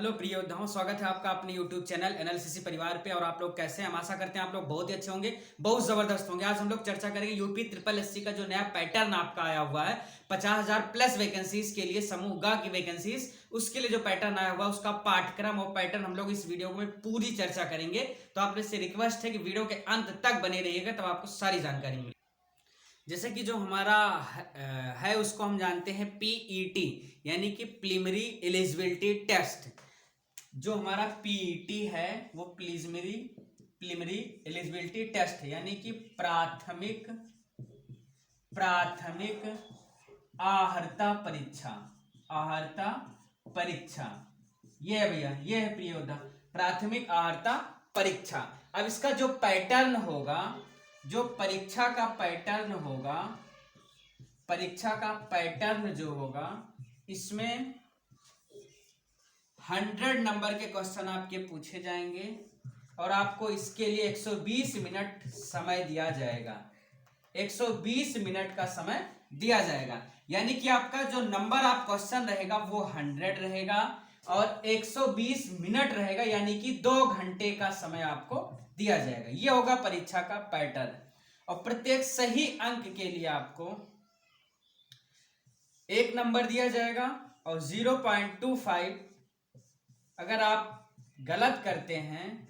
Hello प्रिय योद्धाओं, स्वागत है आपका अपने YouTube चैनल एनएलसीसी परिवार पे। और आप लोग कैसे हैं? हम आशा करते हैं आप लोग बहुत ही अच्छे होंगे, बहुत जबरदस्त होंगे। आज हम लोग चर्चा करेंगे यूपी ट्रिपल एससी का जो नया पैटर्न आपका आया हुआ है 50,000 प्लस वैकेंसीज के लिए, समूह ग की वैकेंसीज, उसके लिए जो पैटर्न आया हुआ है उसका पाठ्यक्रम और पैटर्न हम लोग इस वीडियो में पूरी चर्चा करेंगे। तो आप से रिक्वेस्ट है कि वीडियो के अंत तक बने रहिएगा, तब आपको सारी जानकारी मिलेगी। जैसे कि जो हमारा है उसको हम जानते हैं पीईटी, यानी कि प्रीलिमिनरी एलिजिबिलिटी टेस्ट। जो हमारा पीईटी है वो प्रीलिमिनरी एलिजिबिलिटी टेस्ट है, यानी कि प्राथमिक आहर्ता परीक्षा। ये है भैया, ये है प्रिय योद्धा, प्राथमिक आहर्ता परीक्षा। अब इसका जो पैटर्न होगा, जो परीक्षा का पैटर्न जो होगा, इसमें 100 नंबर के क्वेश्चन आपके पूछे जाएंगे और आपको इसके लिए 120 मिनट समय दिया जाएगा। 120 मिनट का समय दिया जाएगा, यानी कि आपका जो नंबर आप क्वेश्चन रहेगा वो 100 रहेगा और 120 मिनट रहेगा, यानी कि 2 घंटे का समय आपको दिया जाएगा। ये होगा परीक्षा का पैटर्न। और प्रत्येक सही अंक के लिए आपको 1 नंबर दिया जाएगा और 0.25 अगर आप गलत करते हैं,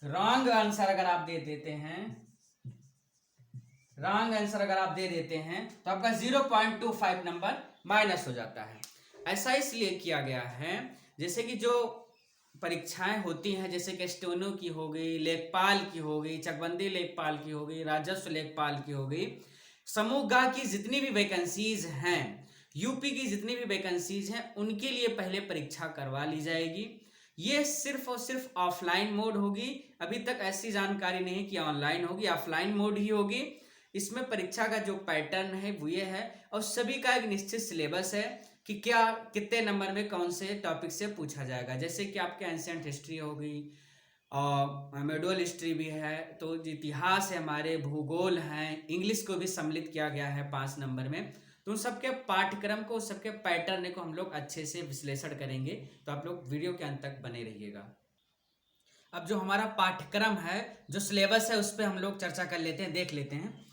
रॉन्ग आंसर अगर आप दे देते हैं तो आपका 0.25 नंबर माइनस हो जाता है। ऐसा इसलिए किया गया है, जैसे कि जो परीक्षाएं होती हैं, जैसे कि स्टेनो की हो गई, लेखपाल की हो गई, चकबंदी लेखपाल की हो गई, राजस्व लेखपाल की हो गई, समूह ग की जितनी भी वैकेंसीज हैं, यूपी की जितनी भी वैकेंसीज हैं, उनके लिए पहले परीक्षा करवा ली जाएगी। ये सिर्फ और सिर्फ ऑफलाइन मोड होगी। अभी तक ऐसी जानकारी नहीं कि ऑनलाइन होगी, ऑफलाइन मोड ही होगी। इसमें परीक्षा का जो पैटर्न है वो ये है और सभी का एक निश्चित सिलेबस है कि क्या कितने नंबर में कौन से टॉपिक से पूछा जाएगा। जैसे कि आपके एंशिएंट हिस्ट्री हो गई और मेडुअल हिस्ट्री भी है, तो इतिहास है, हमारे भूगोल हैं, इंग्लिश को भी सम्मिलित किया गया है 5 नंबर में। तो उन सबके पाठ्यक्रम को, सबके पैटर्न को हम लोग अच्छे से विश्लेषण करेंगे, तो आप लोग वीडियो के अंत तक बने रहिएगा। अब जो हमारा पाठ्यक्रम है, जो सिलेबस है, उस पर हम लोग चर्चा कर लेते हैं, देख लेते हैं।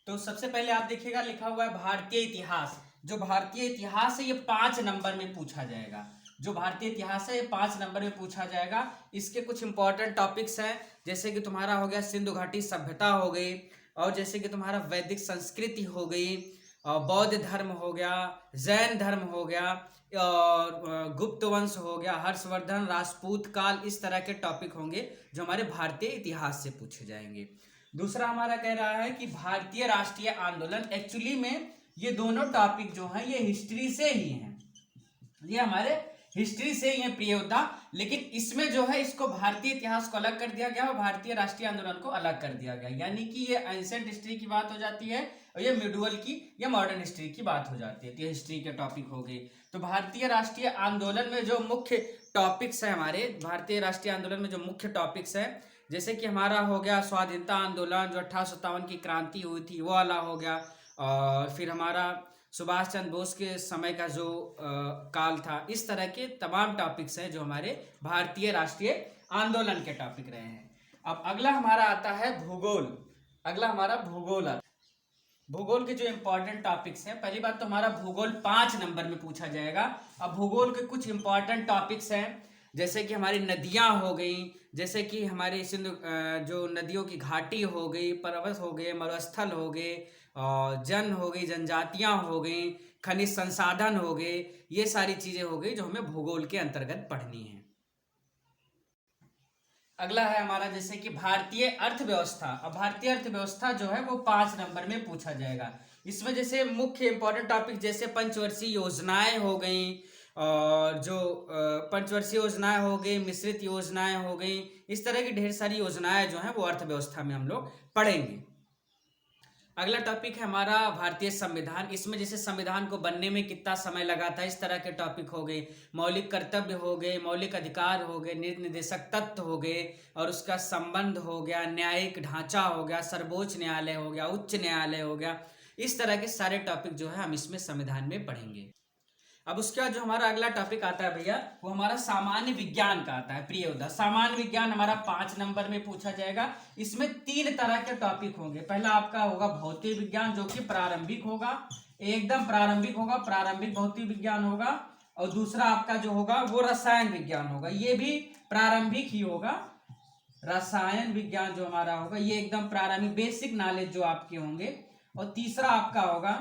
तो सबसे पहले आप देखिएगा, लिखा हुआ है भारतीय इतिहास। जो भारतीय इतिहास है ये 5 नंबर में पूछा जाएगा। जो भारतीय इतिहास है ये 5 नंबर में पूछा जाएगा। इसके कुछ इंपॉर्टेंट टॉपिक्स हैं, जैसे कि तुम्हारा हो गया सिंधु घाटी सभ्यता हो गई, और जैसे कि तुम्हारा वैदिक संस्कृति हो गई, और बौद्ध धर्म हो गया, जैन धर्म हो गया, और गुप्त वंश हो गया, हर्षवर्धन, राजपूत काल, इस तरह के टॉपिक होंगे जो हमारे भारतीय इतिहास से पूछे जाएंगे। दूसरा हमारा कह रहा है कि भारतीय राष्ट्रीय आंदोलन। एक्चुअली में ये दोनों टॉपिक जो हैं ये हिस्ट्री से ही हैं, ये हमारे हिस्ट्री से ही है प्रिय योद्धा, लेकिन इसमें जो है इसको भारतीय इतिहास को अलग कर दिया गया और भारतीय राष्ट्रीय आंदोलन को अलग कर दिया गया, यानी कि ये एंशिएंट हिस्ट्री की बात हो जाती है और ये मिडुअल की या मॉडर्न हिस्ट्री की बात हो जाती है। तो ये हिस्ट्री के टॉपिक हो गए। तो भारतीय राष्ट्रीय आंदोलन में जो मुख्य टॉपिक्स है, हमारे भारतीय राष्ट्रीय आंदोलन में जो मुख्य टॉपिक्स है, जैसे कि हमारा हो गया स्वाधीनता आंदोलन, जो 1857 की क्रांति हुई थी वो वाला हो गया, और फिर हमारा सुभाष चंद्र बोस के समय का जो काल था। इस तरह के तमाम टॉपिक्स हैं जो हमारे भारतीय राष्ट्रीय आंदोलन के टॉपिक रहे हैं। अब अगला हमारा आता है भूगोल। अगला हमारा भूगोल आता है। भूगोल के जो इंपॉर्टेंट टॉपिक्स हैं, पहली बात तो हमारा भूगोल 5 नंबर में पूछा जाएगा। अब भूगोल के कुछ इंपॉर्टेंट टॉपिक्स हैं, जैसे कि हमारी नदियां हो गई, जैसे कि हमारे सिंधु जो नदियों की घाटी हो गई, पर्वत हो गए, मरुस्थल हो गए, और जन हो गई, जनजातियां हो गई, खनिज संसाधन हो गए, ये सारी चीजें हो गई जो हमें भूगोल के अंतर्गत पढ़नी है। अगला है हमारा जैसे कि भारतीय अर्थव्यवस्था। अब भारतीय अर्थव्यवस्था जो है वो 5 नंबर में पूछा जाएगा। इसमें जैसे मुख्य इंपॉर्टेंट टॉपिक जैसे पंचवर्षीय योजनाएं हो गई, और जो पंचवर्षीय योजनाएं हो गई, मिश्रित योजनाएं हो गई, इस तरह की ढेर सारी योजनाएं जो हैं वो अर्थव्यवस्था में हम लोग पढ़ेंगे। अगला टॉपिक है हमारा भारतीय संविधान। इसमें जैसे संविधान को बनने में कितना समय लगा था, इस तरह के टॉपिक हो गए। मौलिक कर्तव्य हो गए, मौलिक अधिकार हो गए, नीति निर्देशक तत्व हो गए, और उसका संबंध हो गया, न्यायिक ढांचा हो गया, सर्वोच्च न्यायालय हो गया, उच्च न्यायालय हो गया, इस तरह के सारे टॉपिक जो है हम इसमें संविधान में पढ़ेंगे। अब उसके बाद जो हमारा अगला टॉपिक आता है भैया, वो हमारा सामान्य विज्ञान का आता है। प्रिय योद्धा, सामान्य विज्ञान हमारा 5 नंबर में पूछा जाएगा। इसमें 3 तरह के टॉपिक होंगे। पहला आपका होगा भौतिक विज्ञान, जो कि प्रारंभिक होगा, एकदम प्रारंभिक होगा, प्रारंभिक भौतिक विज्ञान होगा। और दूसरा आपका जो होगा वो रसायन विज्ञान होगा, ये भी प्रारंभिक ही होगा। रसायन विज्ञान जो हमारा होगा ये एकदम प्रारंभिक बेसिक नॉलेज जो आपके होंगे। और तीसरा आपका होगा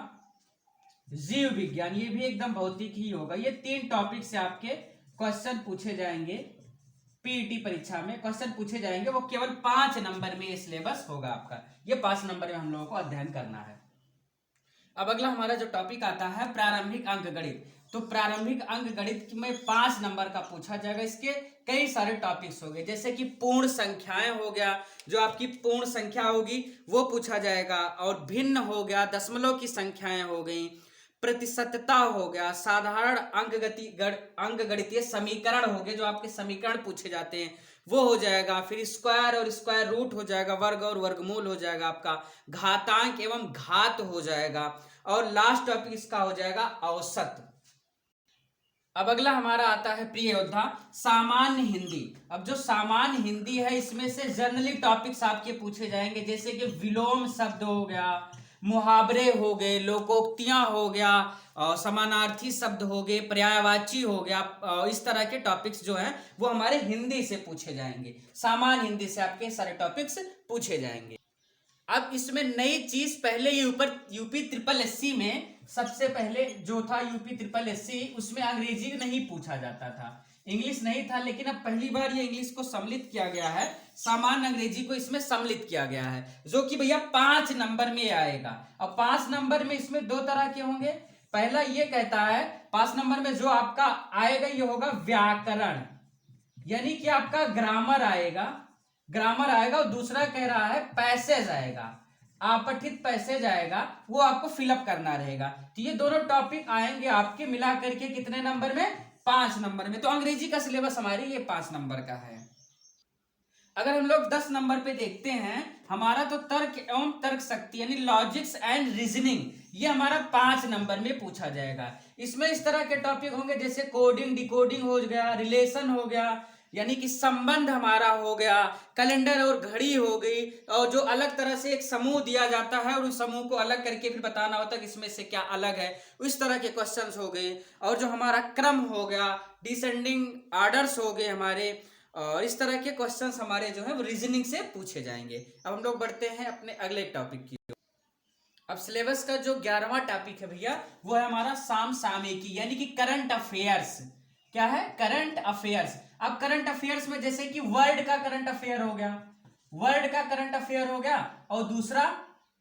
जीव विज्ञान, ये भी एकदम भौतिक ही होगा। ये 3 टॉपिक से आपके क्वेश्चन पूछे जाएंगे। पीईटी परीक्षा में क्वेश्चन पूछे जाएंगे, वो केवल 5 नंबर में ये सिलेबस होगा आपका। ये 5 नंबर में हम लोगों को अध्ययन करना है। अब अगला हमारा जो टॉपिक आता है प्रारंभिक अंक गणित। तो प्रारंभिक अंक गणित में 5 नंबर का पूछा जाएगा। इसके कई सारे टॉपिक्स हो गए, जैसे कि पूर्ण संख्याएं हो गया, जो आपकी पूर्ण संख्या होगी वो पूछा जाएगा। और भिन्न हो गया, दशमलव की संख्याएं हो गई, प्रतिशतता हो गया, साधारण अंक गणितीय समीकरण हो गए, जो आपके समीकरण पूछे जाते हैं वो हो जाएगा। फिर स्क्वायर और स्क्वायर रूट हो जाएगा, वर्ग और वर्गमूल हो जाएगा आपका, घातांक एवं घात हो जाएगा। और लास्ट टॉपिक इसका हो जाएगा औसत। अब अगला हमारा आता है प्रिय योद्धा सामान्य हिंदी। अब जो सामान्य हिंदी है इसमें से जनरली टॉपिक्स आपके पूछे जाएंगे, जैसे कि विलोम शब्द हो गया, मुहावरे हो गए, लोकोक्तियां हो गया, समानार्थी शब्द हो गए, पर्यायवाची हो गया। इस तरह के टॉपिक्स जो हैं वो हमारे हिंदी से पूछे जाएंगे। सामान्य हिंदी से आपके सारे टॉपिक्स पूछे जाएंगे। अब इसमें नई चीज, पहले ये यूपी ट्रिपल एससी में सबसे पहले जो था यूपी ट्रिपल एससी, उसमें अंग्रेजी नहीं पूछा जाता था, इंग्लिश नहीं था। लेकिन अब पहली बार ये इंग्लिश को सम्मिलित किया गया है, सामान्य अंग्रेजी को इसमें सम्मिलित किया गया है, जो कि भैया 5 नंबर में आएगा। अब 5 नंबर में इसमें 2 तरह के होंगे। पहला ये कहता है 5 नंबर में जो आपका आएगा ये होगा व्याकरण, यानी कि आपका ग्रामर आएगा, ग्रामर आएगा। और दूसरा कह रहा है पैसेज आएगा, आपठित पैसेज आएगा, वो आपको फिलअप करना रहेगा। तो ये दोनों टॉपिक आएंगे आपके मिला करके कितने नंबर में? 5 नंबर में। तो अंग्रेजी का सिलेबस हमारी ये 5 नंबर का है। अगर हम लोग 10 नंबर पे देखते हैं, हमारा तो तर्क एवं तर्क शक्ति यानी लॉजिक्स एंड रीजनिंग, ये हमारा 5 नंबर में पूछा जाएगा। इसमें इस तरह के टॉपिक होंगे जैसे कोडिंग, डिकोडिंग हो गया, रिलेशन हो गया, यानी कि संबंध हमारा हो गया, कैलेंडर और घड़ी हो गई, और जो अलग तरह से एक समूह दिया जाता है और उस समूह को अलग करके फिर बताना होता है कि इसमें से क्या अलग है, इस तरह के क्वेश्चंस हो गए। और जो हमारा क्रम हो गया, डिसेंडिंग आर्डर्स हो गए हमारे, और इस तरह के क्वेश्चंस हमारे जो है वो रीजनिंग से पूछे जाएंगे। अब हम लोग बढ़ते हैं अपने अगले टॉपिक की। अब सिलेबस का जो 11वां टॉपिक है भैया वो है हमारा समसामयिकी, यानी कि करंट अफेयर्स। क्या है? Current affairs. अब करंट अफेयर्स में जैसे कि वर्ल्ड का करंट अफेयर हो गया, वर्ल्ड का करंट अफेयर हो गया, और दूसरा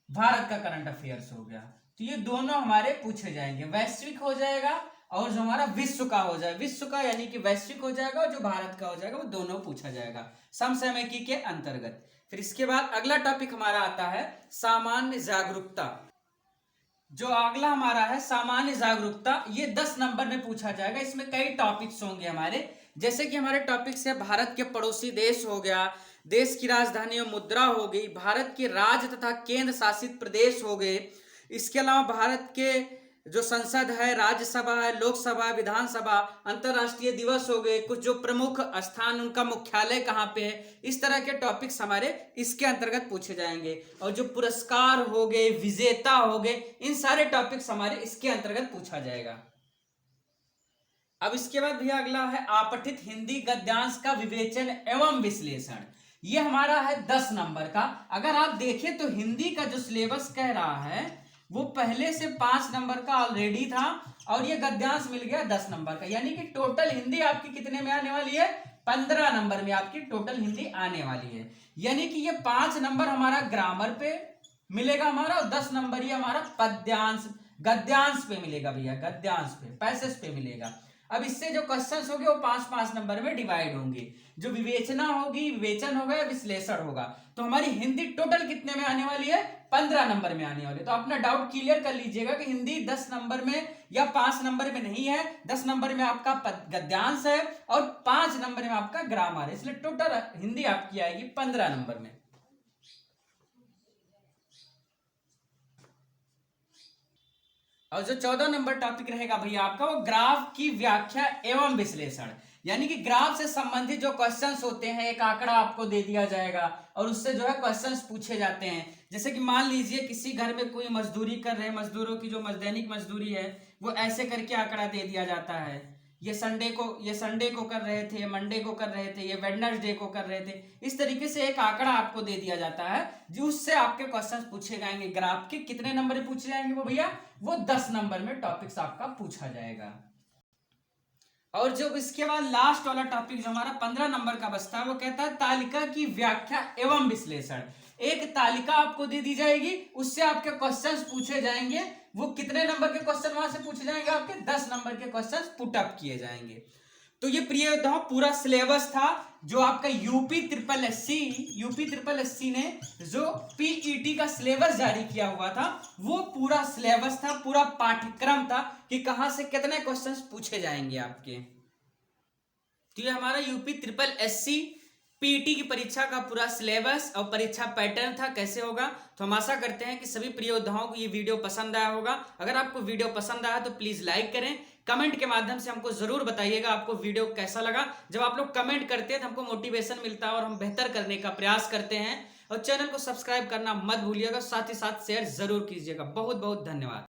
भारत का करंट अफेयर्स हो गया। तो ये दोनों हमारे पूछे जाएंगे। वैश्विक हो जाएगा और जो हमारा विश्व का हो जाएगा, विश्व का यानी कि वैश्विक हो जाएगा, और जो भारत का हो जाएगा वो दोनों पूछा जाएगा समसामयिकी के अंतर्गत। फिर इसके बाद अगला टॉपिक हमारा आता है सामान्य जागरूकता। जो अगला हमारा है सामान्य जागरूकता, ये 10 नंबर में पूछा जाएगा। इसमें कई टॉपिक्स होंगे हमारे, जैसे कि हमारे टॉपिक्स है भारत के पड़ोसी देश हो गया, देश की राजधानी और मुद्रा हो गई, भारत के राज्य तथा केंद्र शासित प्रदेश हो गए, इसके अलावा भारत के जो संसद है, राज्यसभा है, लोकसभा है, विधानसभा, अंतर्राष्ट्रीय दिवस हो गए, कुछ जो प्रमुख स्थान उनका मुख्यालय कहाँ पे है, इस तरह के टॉपिक्स हमारे इसके अंतर्गत पूछे जाएंगे। और जो पुरस्कार हो गए, विजेता हो गए, इन सारे टॉपिक्स हमारे इसके अंतर्गत पूछा जाएगा। अब इसके बाद भैया अगला है आपठित हिंदी गद्यांश का विवेचन एवं विश्लेषण। ये हमारा है 10 नंबर का। अगर आप देखें तो हिंदी का जो सिलेबस कह रहा है वो पहले से 5 नंबर का ऑलरेडी था, और ये गद्यांश मिल गया 10 नंबर का, यानी कि टोटल हिंदी आपकी कितने में आने वाली है? 15 नंबर में आपकी टोटल हिंदी आने वाली है। यानी कि ये 5 नंबर हमारा ग्रामर पे मिलेगा हमारा, और 10 नंबर ये हमारा पद्यांश गद्यांश पे मिलेगा भैया, गद्यांश पे, पैसेज पे मिलेगा। अब इससे जो क्वेश्चंस होंगे वो 5-5 नंबर में डिवाइड होंगे। जो विवेचना होगी, विवेचन होगा या विश्लेषण होगा, तो हमारी हिंदी टोटल कितने में आने वाली है? 15 नंबर में आने वाली है। तो अपना डाउट क्लियर कर लीजिएगा कि हिंदी 10 नंबर में या 5 नंबर में नहीं है। 10 नंबर में आपका गद्यांश है और 5 नंबर में आपका ग्रामर है, इसलिए टोटल हिंदी आपकी आएगी 15 नंबर में। और जो 14 नंबर टॉपिक रहेगा भैया आपका, वो ग्राफ की व्याख्या एवं विश्लेषण। यानी कि ग्राफ से संबंधित जो क्वेश्चंस होते हैं, एक आंकड़ा आपको दे दिया जाएगा और उससे जो है क्वेश्चंस पूछे जाते हैं। जैसे कि मान लीजिए किसी घर में कोई मजदूरी कर रहे हैं, मजदूरों की जो दैनिक मजदूरी है वो ऐसे करके आंकड़ा दे दिया जाता है। ये संडे को कर रहे थे, मंडे को कर रहे थे, ये वेडनेसडे को कर रहे थे। इस तरीके से एक आंकड़ा आपको दे दिया जाता है जो उससे आपके क्वेश्चंस पूछे जाएंगे। ग्राफ के कितने नंबर में पूछे जाएंगे वो भैया? वो 10 नंबर में टॉपिक्स आपका पूछा जाएगा। और जो इसके बाद लास्ट वाला टॉपिक जो हमारा 15 नंबर का बचता है, वो कहता है तालिका की व्याख्या एवं विश्लेषण। एक तालिका आपको दे दी जाएगी, उससे आपके क्वेश्चंस पूछे जाएंगे। वो कितने नंबर के क्वेश्चन वहां से पूछे जाएंगे? आपके 10 नंबर के क्वेश्चंस पुट अप किए जाएंगे। तो ये प्रिय योद्धाओं पूरा सिलेबस था जो आपका यूपी ट्रिपल एससी ने जो पीईटी का सिलेबस जारी किया हुआ था, वो पूरा सिलेबस था, पूरा पाठ्यक्रम था कि कहां से कितने क्वेश्चंस पूछे जाएंगे आपके। तो ये हमारा यूपी ट्रिपल एससी पीईटी की परीक्षा का पूरा सिलेबस और परीक्षा पैटर्न था, कैसे होगा। तो हम आशा करते हैं कि सभी प्रिय योद्धाओं को ये वीडियो पसंद आया होगा। अगर आपको वीडियो पसंद आया तो प्लीज लाइक करें, कमेंट के माध्यम से हमको जरूर बताइएगा आपको वीडियो कैसा लगा। जब आप लोग कमेंट करते हैं तो हमको मोटिवेशन मिलता है और हम बेहतर करने का प्रयास करते हैं। और चैनल को सब्सक्राइब करना मत भूलिएगा, साथ ही साथ शेयर जरूर कीजिएगा। बहुत बहुत धन्यवाद।